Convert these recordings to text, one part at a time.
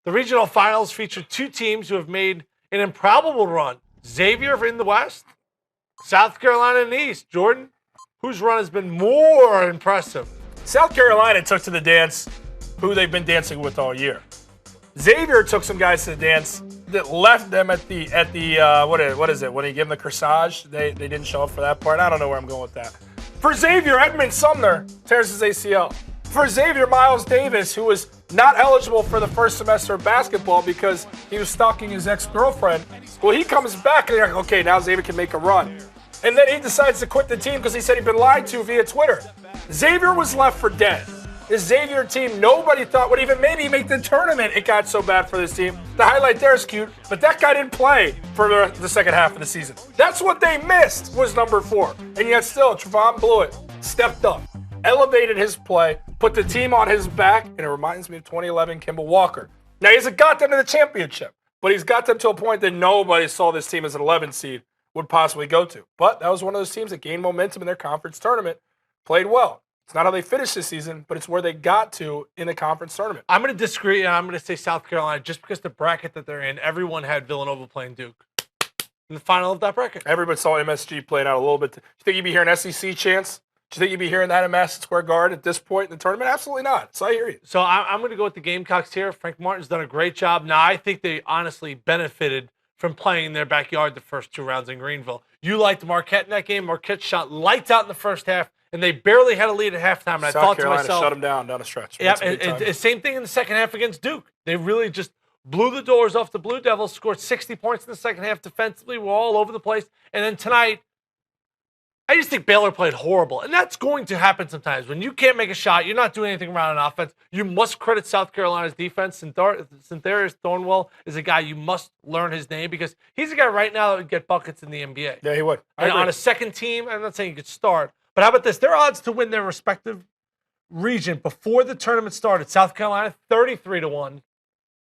The regional finals featured two teams who have made an improbable run. Xavier in the West, South Carolina in the East. Jordan, whose run has been more impressive? South Carolina took to the dance who they've been dancing with all year. Xavier took some guys to the dance that left them at the what is it? When he gave them the corsage, they didn't show up for that part. I don't know where I'm going with that. For Xavier, Edmund Sumner tears his ACL. For Xavier, Miles Davis, who was not eligible for the first semester of basketball because he was stalking his ex-girlfriend. Well, he comes back and they're like, okay, now Xavier can make a run. And then he decides to quit the team because he said he'd been lied to via Twitter. Xavier was left for dead. This Xavier team, nobody thought would even maybe make the tournament. It got so bad for this team. The highlight there is cute, but that guy didn't play for the second half of the season. That's what they missed was number 4. And yet still, Trevon Blewett stepped up, elevated his play, put the team on his back, and it reminds me of 2011 Kimball Walker. Now, he hasn't got them to the championship, but he's got them to a point that nobody saw this team as an 11 seed would possibly go to. But that was one of those teams that gained momentum in their conference tournament, played well. It's not how they finished this season, but it's where they got to in the conference tournament. I'm going to disagree, and I'm going to say South Carolina just because the bracket that they're in, everyone had Villanova playing Duke in the final of that bracket. Everybody saw MSG playing out a little bit. Do you think you'd be hearing SEC chants? Do you think you'd be hearing that at Madison Square Garden at this point in the tournament? Absolutely not. So I hear you. So I'm going to go with the Gamecocks here. Frank Martin's done a great job. Now, I think they honestly benefited from playing in their backyard the first 2 rounds in Greenville. You liked Marquette in that game. Marquette shot lights out in the first half, and they barely had a lead at halftime. And I thought to myself, shut them down the stretch. Yeah, and same thing in the second half against Duke. They really just blew the doors off the Blue Devils, scored 60 points in the second half defensively. We're all over the place. And then tonight, I just think Baylor played horrible. And that's going to happen sometimes. When you can't make a shot, you're not doing anything around an offense. You must credit South Carolina's defense. Syntherius Thornwell is a guy you must learn his name because he's a guy right now that would get buckets in the NBA. Yeah, he would. And on a second team, I'm not saying he could start, but how about this? Their odds to win their respective region before the tournament started, South Carolina, 33-1.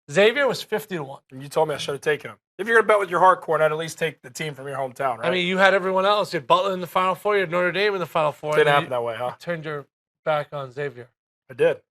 Xavier was 50-1. And you told me I should have taken him. If you're going to bet with your hardcore, I'd at least take the team from your hometown, right? I mean, you had everyone else. You had Butler in the Final Four. You had Notre Dame in the Final Four. Didn't happen that way, huh? You turned your back on Xavier. I did.